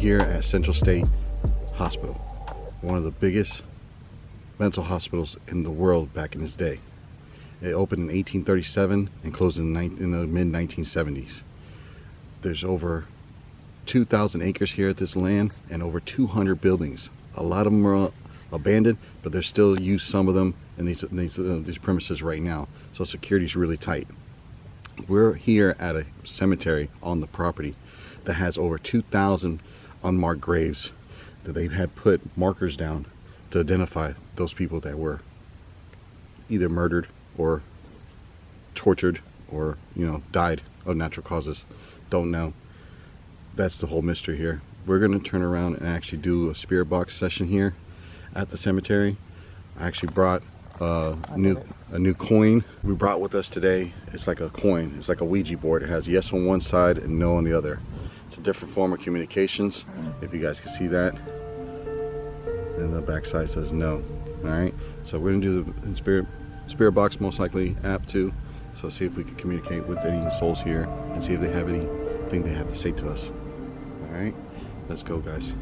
here at Central State Hospital, one of the biggest mental hospitals in the world back in its day. It opened in 1837 and closed in the mid-1970s. There's over 2,000 acres here at this land and over 200 buildings. A lot of them are abandoned, but there's still use some of them in these premises right now. So security's really tight. We're here at a cemetery on the property that has over 2,000 unmarked graves that they've had put markers down to identify those people that were either murdered or tortured or, you know, died of natural causes. Don't know. That's the whole mystery here. We're going to turn around and actually do a spirit box session here at the cemetery. I actually brought a new coin we brought with us today. It's like a coin. It's like a Ouija board. It has yes on one side and no on the other. It's a different form of communications, if you guys can see that. And the back side says no. Alright, so we're going to do the spirit box, most likely app too. So see if we can communicate with any souls here and see if they have anything they have to say to us. Alright, let's go, guys.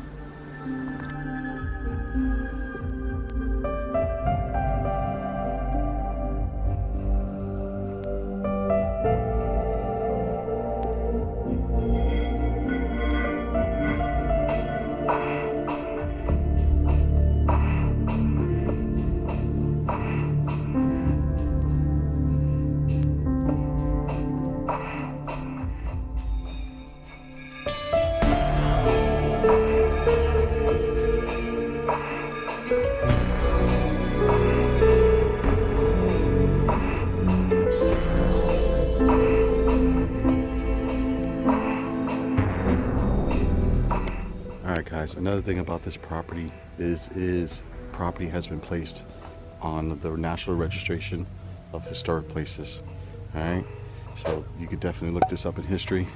Alright guys, another thing about this property is property has been placed on the National Registration of Historic Places. Alright, so you could definitely look this up in history.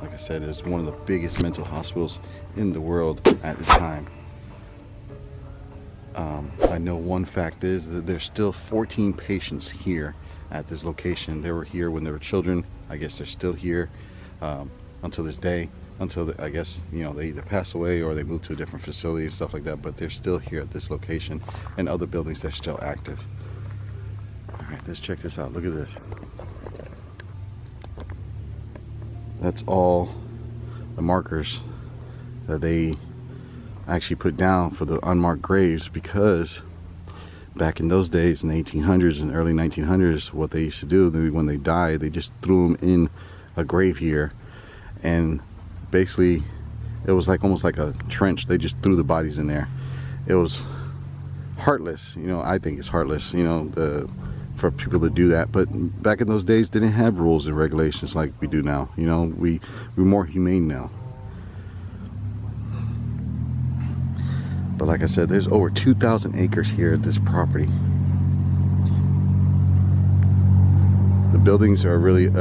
Like I said, it's one of the biggest mental hospitals in the world at this time. I know one fact is that there's still 14 patients here at this location. They were here when they were children. I guess they're still here until this day. Until I guess, you know, they either pass away or they move to a different facility and stuff like that, but they're still here at this location and other buildings that are still active. All right, let's check this out. Look at this. That's all the markers that they actually put down for the unmarked graves, because back in those days in the 1800s and early 1900s, what they used to do, when they died, they just threw them in a grave here, and basically it was like almost like a trench. They just threw the bodies in there. It was heartless, you know. I think it's heartless, you know, for people to do that. But back in those days, they didn't have rules and regulations like we do now. You know, we're more humane now. But like I said, there's over 2,000 acres here at this property. The buildings are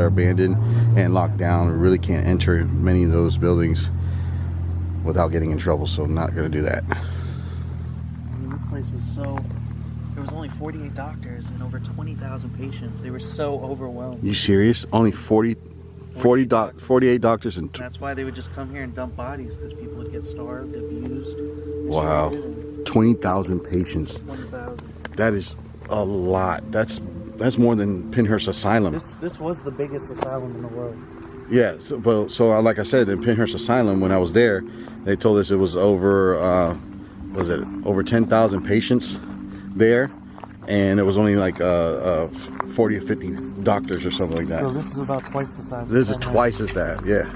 abandoned and locked down. We really can't enter many of those buildings without getting in trouble, so I'm not going to do that. I mean, this place was so... There was only 48 doctors and over 20,000 patients. They were so overwhelmed. You serious? Only 48 doctors and... That's why they would just come here and dump bodies, because people would get starved, abused. Wow. 20,000 patients. 20,000. That is a lot. That's more than Pinhurst Asylum. This was the biggest asylum in the world. Yeah, so like I said, in Pinhurst Asylum, when I was there, they told us it was over, over 10,000 patients there, and it was only like 40 or 50 doctors or something like that. So this is about twice the size. This is twice as that, yeah.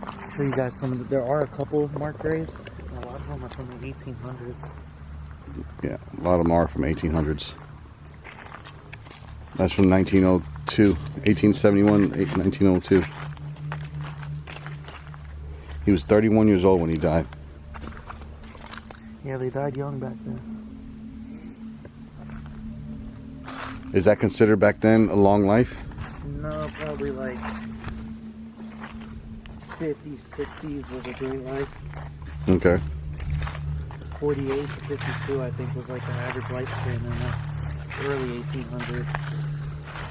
I'll show you guys some of the, there are a couple of marked graves. A lot of them are from the 1800s. Yeah, a lot of them are from 1800s. That's from 1902, 1871, 1902. He was 31 years old when he died. Yeah, they died young back then. Is that considered back then a long life? No, probably like 50s, 60s was a great life. Okay. 48 to 52, I think, was like the average lifespan in the early 1800s.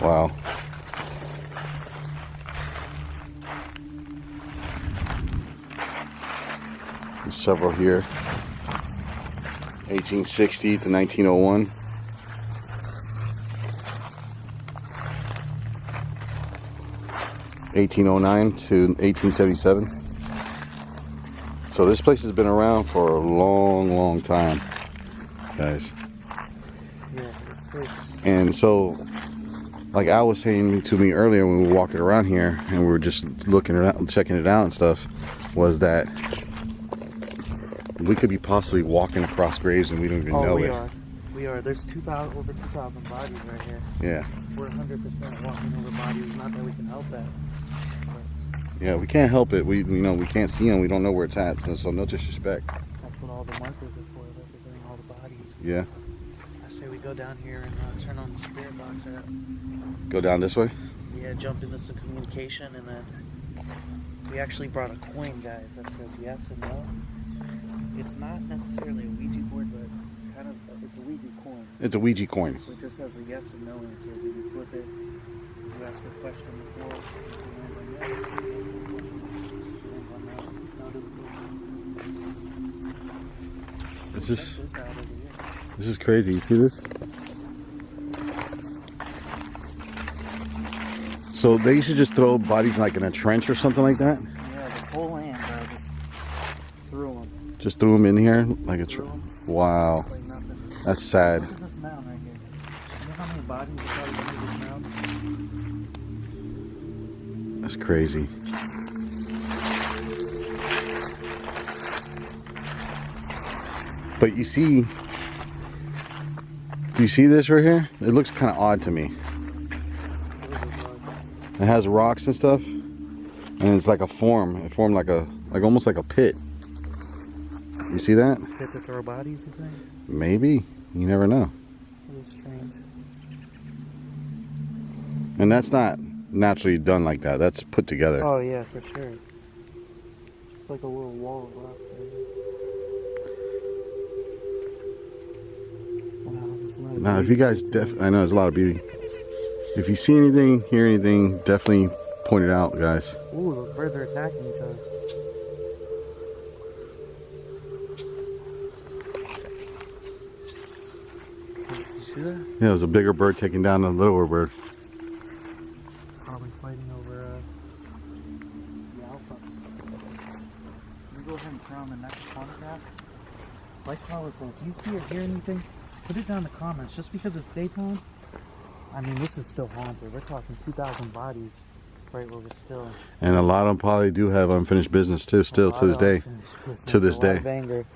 Wow. several here. 1860 to 1901. 1809 to 1877. So this place has been around for a long time, guys. Yeah, this place. And so, like Al was saying to me earlier when we were walking around here and we were just looking it out, checking it out and stuff, was that we could be possibly walking across graves and we don't even know it. We are. There's over 2,000 bodies right here. Yeah. We're 100% walking over bodies. Not that we can help that. Yeah, we can't help it. We can't see them. We don't know where it's at. So no disrespect. That's what all the markers are for, representing all the bodies. Yeah. I say we go down here and turn on the spirit box app. Go down this way? Yeah, jump into some communication, and then we actually brought a coin, guys, that says yes and no. It's not necessarily a Ouija board, but it's a Ouija coin. It's a Ouija coin. It just has a yes and no answer. If you flip it, you ask a question before, you land on yes. This is crazy. You see this? So they used to just throw bodies like in a trench or something like that? Yeah, the whole land, just threw them. Just threw them in here like a wow. Like nothing. That's sad. Look at this mound right here. You know how many bodies are probably in this mound? That's crazy. But you see, do you see this right here? It looks kind of odd to me. It has rocks and stuff, and it's like a form. It formed like almost like a pit. You see that? Pit to throw bodies, you think? Maybe. You never know. It is strange. And that's not naturally done like that. That's put together. Oh yeah, for sure. It's like a little wall of rock. Wow, there's a lot of Now, if you guys, I know there's a lot of beauty. If you see anything, hear anything, definitely point it out, guys. Ooh, those birds are attacking each other. You see that? Yeah, it was a bigger bird taking down a littler bird. Probably fighting over the alpha. Can you go ahead and turn on the next photograph? Like how it's like, do you see or hear anything? Put it down in the comments. Just because it's daytime, I mean, this is still haunted. We're talking 2,000 bodies right where we're still. And a lot of them probably do have unfinished business too, still to this day. To this day. A lot of anger,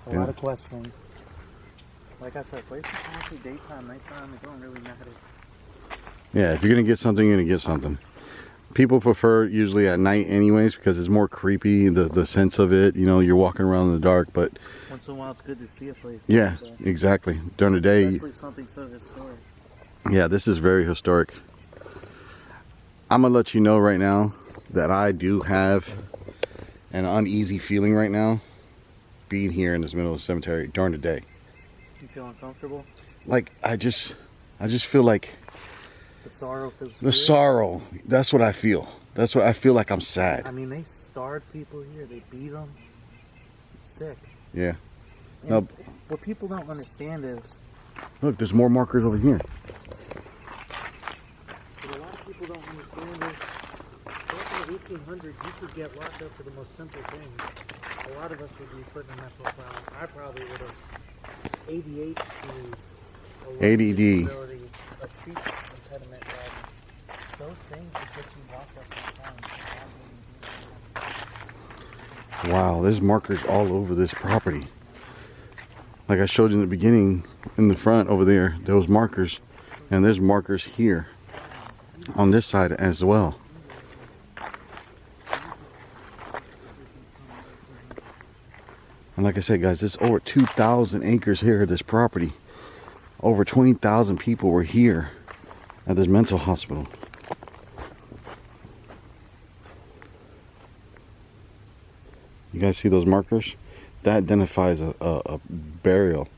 a lot of questions. Like I said, places haunted daytime, nighttime, it don't really matter. Yeah, if you're going to get something, you're going to get something. People prefer usually at night anyways because it's more creepy, the sense of it. You know, you're walking around in the dark, but... Once in a while, it's good to see a place. Yeah, exactly. During the day... Especially something so historic. Yeah, this is very historic. I'm going to let you know right now that I do have an uneasy feeling right now being here in this middle of the cemetery during the day. You feel uncomfortable? Like, I just feel like... The sorrow feels The sorrow. That's what I feel. That's what I feel like. I'm sad. I mean, they starved people here. They beat them. It's sick. Yeah. And No. what people don't understand is... Look, there's more markers over here. What a lot of people don't understand is... Back in the 1800s, you could get locked up for the most simple things. A lot of us would be put in a mental asylum. I probably would have ADHD, ADD. a speech impediment problem. Those things would get you locked up in time. Wow, there's markers all over this property. Like I showed you in the beginning, in the front over there, there was markers. And there's markers here on this side as well. And like I said, guys, there's over 2,000 acres here, this property. Over 20,000 people were here at this mental hospital. You guys see those markers? That identifies a burial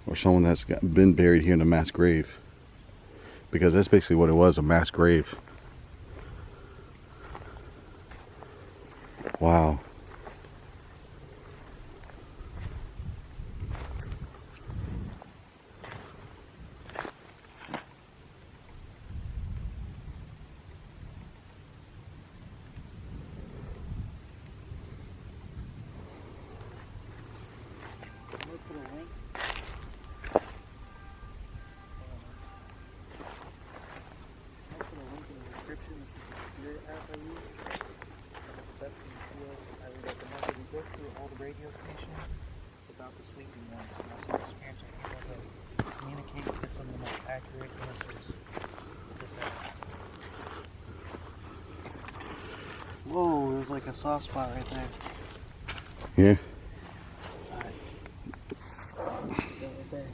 or someone that's been buried here in a mass grave. Because that's basically what it was, a mass grave. Wow. put a link. I'll put a link in the description. This is the Spirit app I use. It's the best in the field. I would recommend it. We go through all the radio stations without the sweeping ones. And that's an experience of people that communicate with some of the most accurate answers. This app. Whoa, there's like a soft spot right there. Yeah. Alright. Right there.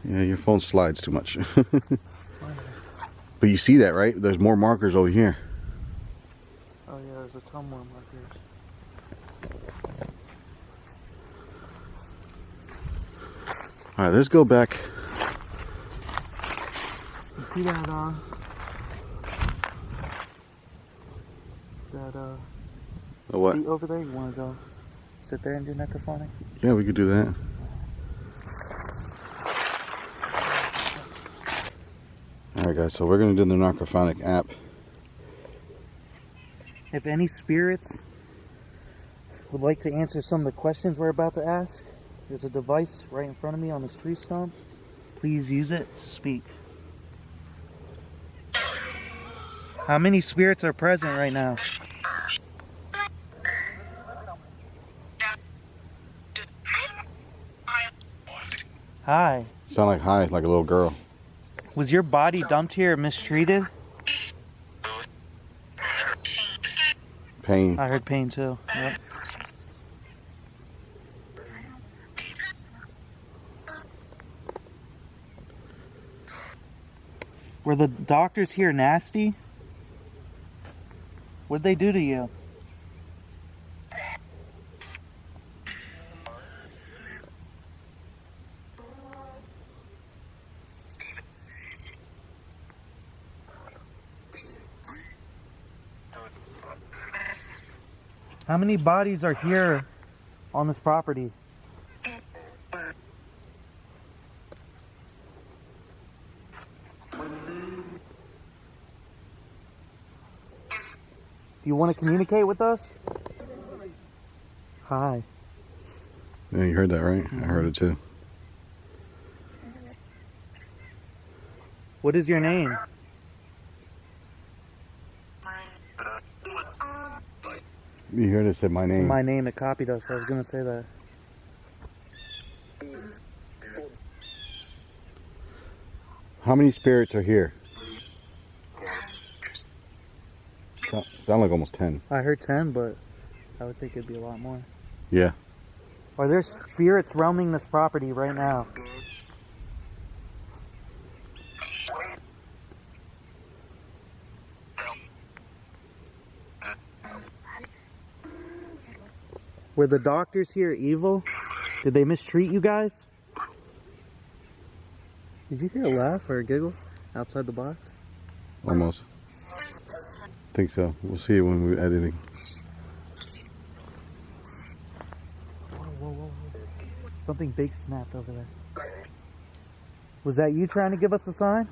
Yeah, your phone slides too much. It's fine. But you see that, right? There's more markers over here. Oh yeah, there's a ton more markers. All right, let's go back. You see that What? seat over there? You want to go sit there and do necrophonic? Yeah, we could do that. All right, guys. So we're gonna do the necrophonic app. If any spirits would like to answer some of the questions we're about to ask, there's a device right in front of me on this tree stump. Please use it to speak. How many spirits are present right now? Hi. Sound like hi, like a little girl. Was your body dumped here mistreated? Pain. I heard pain too. Yep. Were the doctors here nasty? What'd they do to you? How many bodies are here on this property? Do you want to communicate with us? Hi. Yeah, you heard that, right? I heard it too. What is your name? You heard it said my name. My name, it copied us. I was going to say that. How many spirits are here? Sound like almost 10. I heard 10, but I would think it'd be a lot more. Yeah. Are there spirits roaming this property right now? Were the doctors here evil? Did they mistreat you guys? Did you hear a laugh or a giggle outside the box? Almost. Think so. We'll see it when we're editing. Whoa, whoa, whoa, whoa. Something big snapped over there. Was that you trying to give us a sign?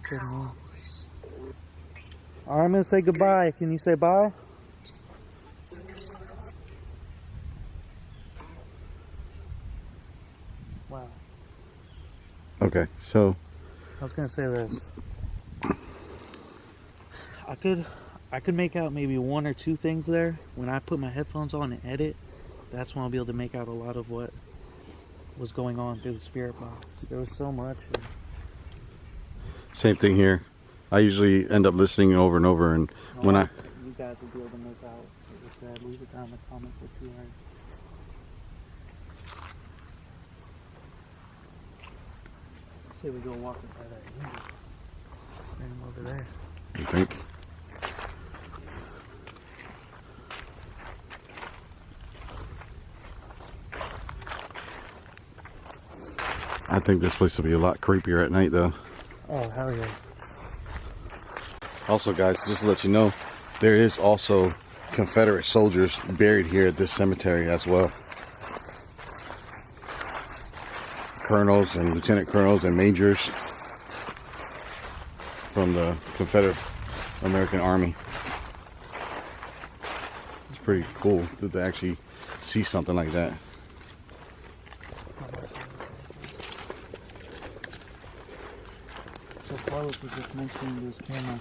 Good man. Alright, I'm going to say goodbye. Can you say bye? Wow. Okay, so I was going to say this. I could make out maybe one or two things there. When I put my headphones on and edit, that's when I'll be able to make out a lot of what was going on through the spirit box. There was so much. same thing here. I usually end up listening over and over, and when you guys will be able to make out what was said. Leave it down in the comments what you heard. Say we go walking by that window. Bring him over there. you think? I think this place will be a lot creepier at night, though. Oh, hell yeah. Also, guys, just to let you know, there is also Confederate soldiers buried here at this cemetery as well. Colonels and lieutenant colonels and majors from the Confederate American Army. pretty cool to actually see something like that. So Carlos was just mentioning this camera.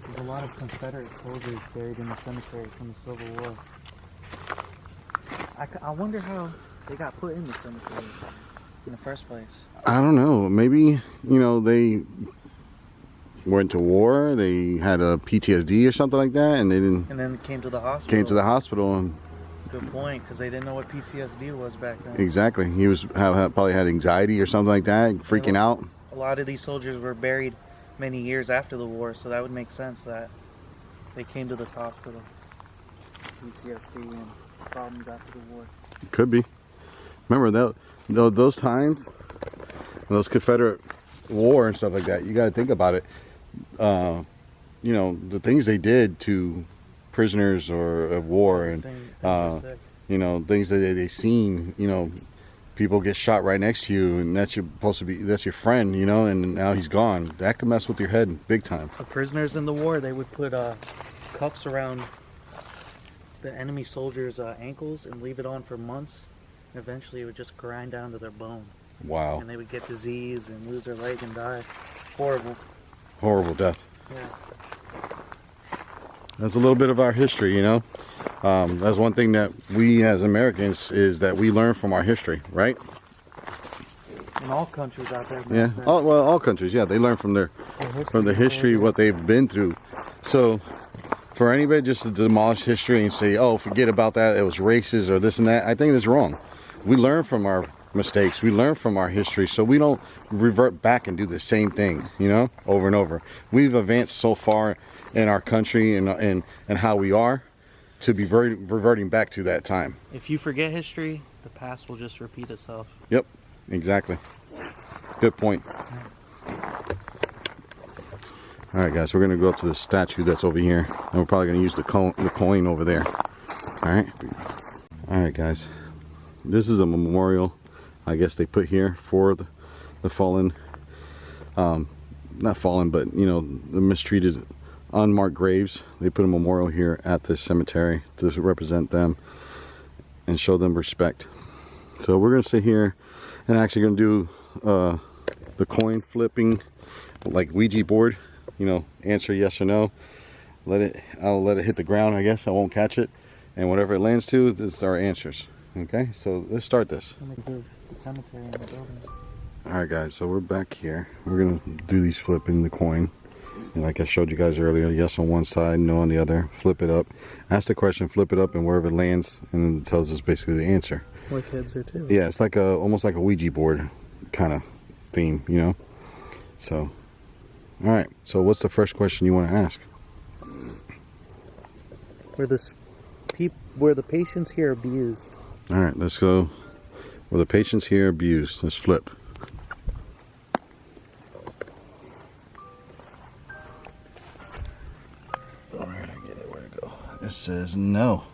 There's a lot of Confederate soldiers buried in the cemetery from the Civil War. I wonder how they got put in the cemetery in the first place. I don't know. Maybe, you know, they went to war. They had a PTSD or something like that, and they didn't. And then came to the hospital. Came to the hospital, and good point, because they didn't know what PTSD was back then. exactly, he was probably had anxiety or something like that, freaking out. A lot of these soldiers were buried many years after the war, so that would make sense that they came to this hospital. PTSD and problems after the war. Could be. Remember those times, those Confederate war and stuff like that. You got to think about it. You know, the things they did to prisoners or of war, and you know, things that they seen. You know, people get shot right next to you, and that's your friend. You know, and now he's gone. That could mess with your head big time. The prisoners in the war, they would put cuffs around the enemy soldiers' ankles and leave it on for months. And eventually, it would just grind down to their bone. Wow. And they would get disease and lose their leg and die. Horrible. Horrible death. Yeah. That's a little bit of our history, you know. That's one thing that we as Americans is that we learn from our history, right? In all countries out there. Yeah. All countries. Yeah, they learn from the history, what they've been through. So, for anybody just to demolish history and say, "Oh, forget about that. It was racist or this and that," I think that's wrong. We learn from our mistakes. We learn from our history, so we don't revert back and do the same thing, you know, over and over. We've advanced so far in our country and how we are to be reverting back to that time. If you forget history, the past will just repeat itself. Yep, exactly. Good point. All right, guys, we're gonna go up to the statue that's over here, and we're probably gonna use the coin over there. All right, guys. This is a memorial, I guess they put here for the fallen, not fallen, but you know, the mistreated, unmarked graves. They put a memorial here at this cemetery to represent them and show them respect. So we're gonna sit here and actually gonna do the coin flipping, like Ouija board. You know, answer yes or no. I'll let it hit the ground, I guess. I won't catch it, and whatever it lands to, this is our answers. Okay, so let's start this. The cemetery and the buildings. Alright guys, so we're back here. We're gonna do these flipping the coin. And like I showed you guys earlier, yes on one side, no on the other. Flip it up. Ask the question, flip it up, and wherever it lands, and then it tells us basically the answer. More kids here too. Yeah, it's like almost like a Ouija board kind of theme, you know? So, alright, so what's the first question you want to ask? Were the patients here abused? Alright, let's go. Were the patients here abused? Let's flip. Alright, I get it. Where to go? It says no.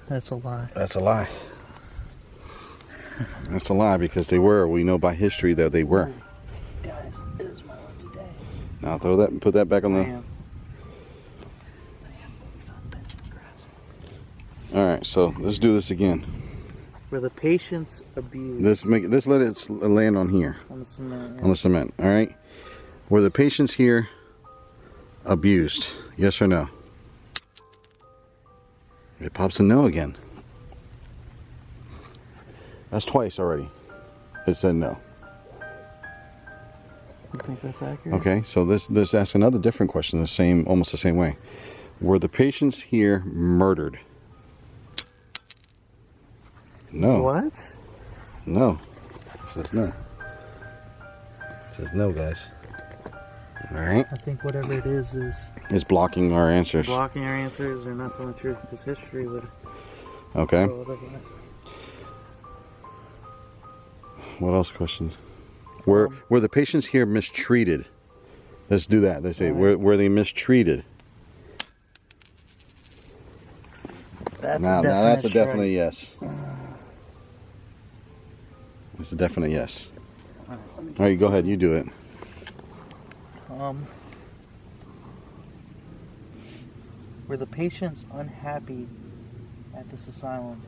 That's a lie. That's a lie. That's a lie because they were. We know by history that they were. Guys, it is my lucky day. Now throw that and put that back on the... Alright, so let's do this again. Were the patients abused? Let's let it land on here. On the cement. Yeah. On the cement, alright? Were the patients here abused? Yes or no? It pops a no again. That's twice already. It said no. You think that's accurate? Okay, so let's ask another different question, almost the same way. Were the patients here murdered? No. What? No. It says no. It says no, guys. Alright. I think whatever it is It's blocking our answers. blocking our answers or not telling the truth, because history would... Okay. What else questions? Were the patients here mistreated? Let's do that. They say, were they mistreated? Now that's a definite yes. It's a definite yes. Alright, go ahead. You do it. Were the patients unhappy at this asylum.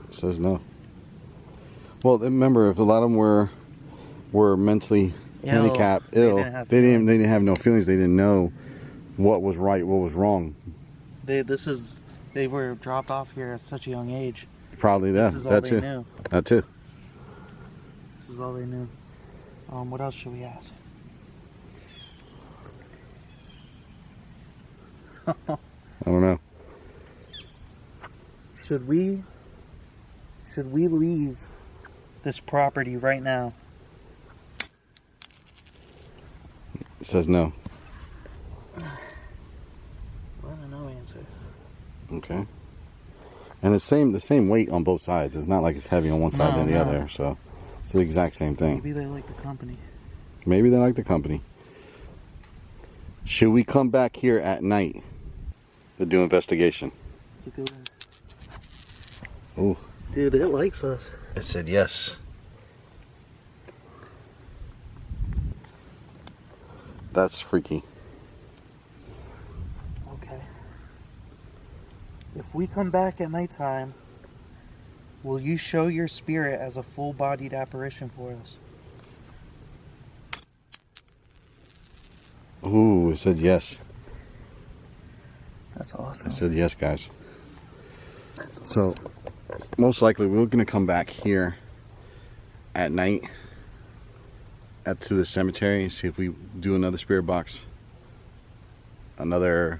It says no. Well, remember, if a lot of them were mentally handicapped, ill, they didn't have no feelings. They didn't know what was right, what was wrong. They were dropped off here at such a young age. Probably that. This is all That they too. knew. That too. This is all they knew. What else should we ask? I don't know. Should we leave this property right now? It says no. Well, no answer. Okay. And the same weight on both sides. It's not like it's heavy on one side than the other. So it's the exact same thing. Maybe they like the company. Maybe they like the company. Should we come back here at night to do investigation? It's a good one. Ooh. Dude, it likes us. It said yes. That's freaky. Okay. If we come back at nighttime, will you show your spirit as a full-bodied apparition for us? Ooh, it said yes. That's awesome. It said yes, guys. That's awesome. So, most likely we're going to come back here at night to the cemetery and see if we do another spirit box. Another,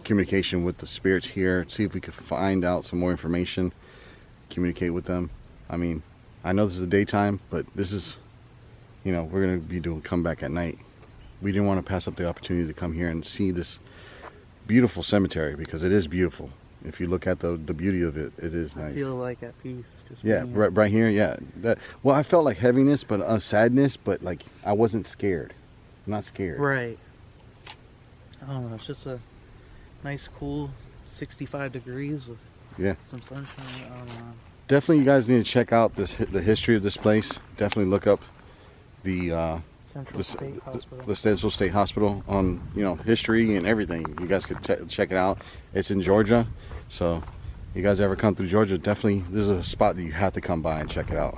communication with the spirits here. See if we could find out some more information. Communicate with them. I mean, I know this is the daytime, but this is, we're going to be doing comeback at night. We didn't want to pass up the opportunity to come here and see this beautiful cemetery, because it is beautiful. If you look at the beauty of it, it is nice. I feel like at peace. Just Yeah, right here, yeah. Well, I felt like heaviness, but sadness, but like I wasn't scared. I'm not scared. Right. I don't know. It's just a nice, cool 65 degrees with some sunshine. I don't know. Definitely, you guys need to check out the history of this place. Definitely look up the Central State Hospital on history and everything. You guys could check it out. It's in Georgia, so you guys ever come through Georgia, definitely this is a spot that you have to come by and check it out.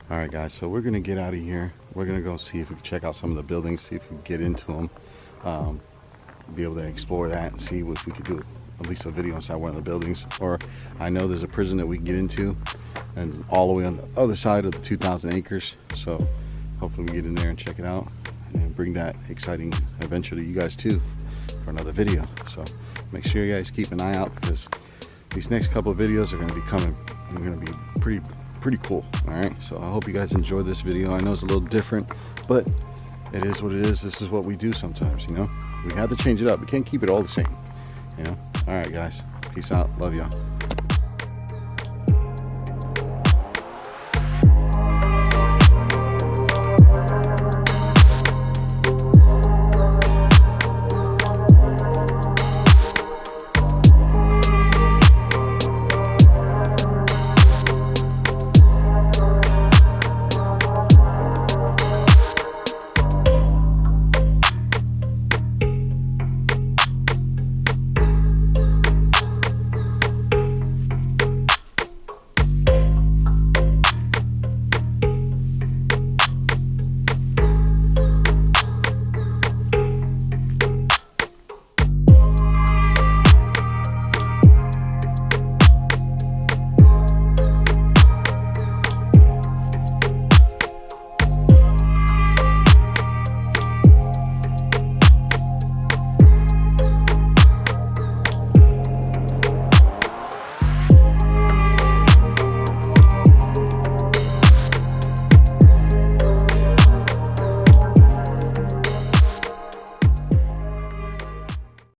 All right, guys, so we're gonna get out of here. We're gonna go see if we can check out some of the buildings, see if we can get into them, be able to explore that and see if we could do at least a video inside one of the buildings. Or I know there's a prison that we can get into, and all the way on the other side of the 2,000 acres. So hopefully we get in there and check it out and bring that exciting adventure to you guys too for another video. So make sure you guys keep an eye out, because these next couple of videos are going to be coming and they're going to be pretty cool. All right, so I hope you guys enjoyed this video. I know it's a little different, but it is what it is. This is what we do sometimes. We have to change it up. We can't keep it all the same. All right, guys, peace out. Love y'all.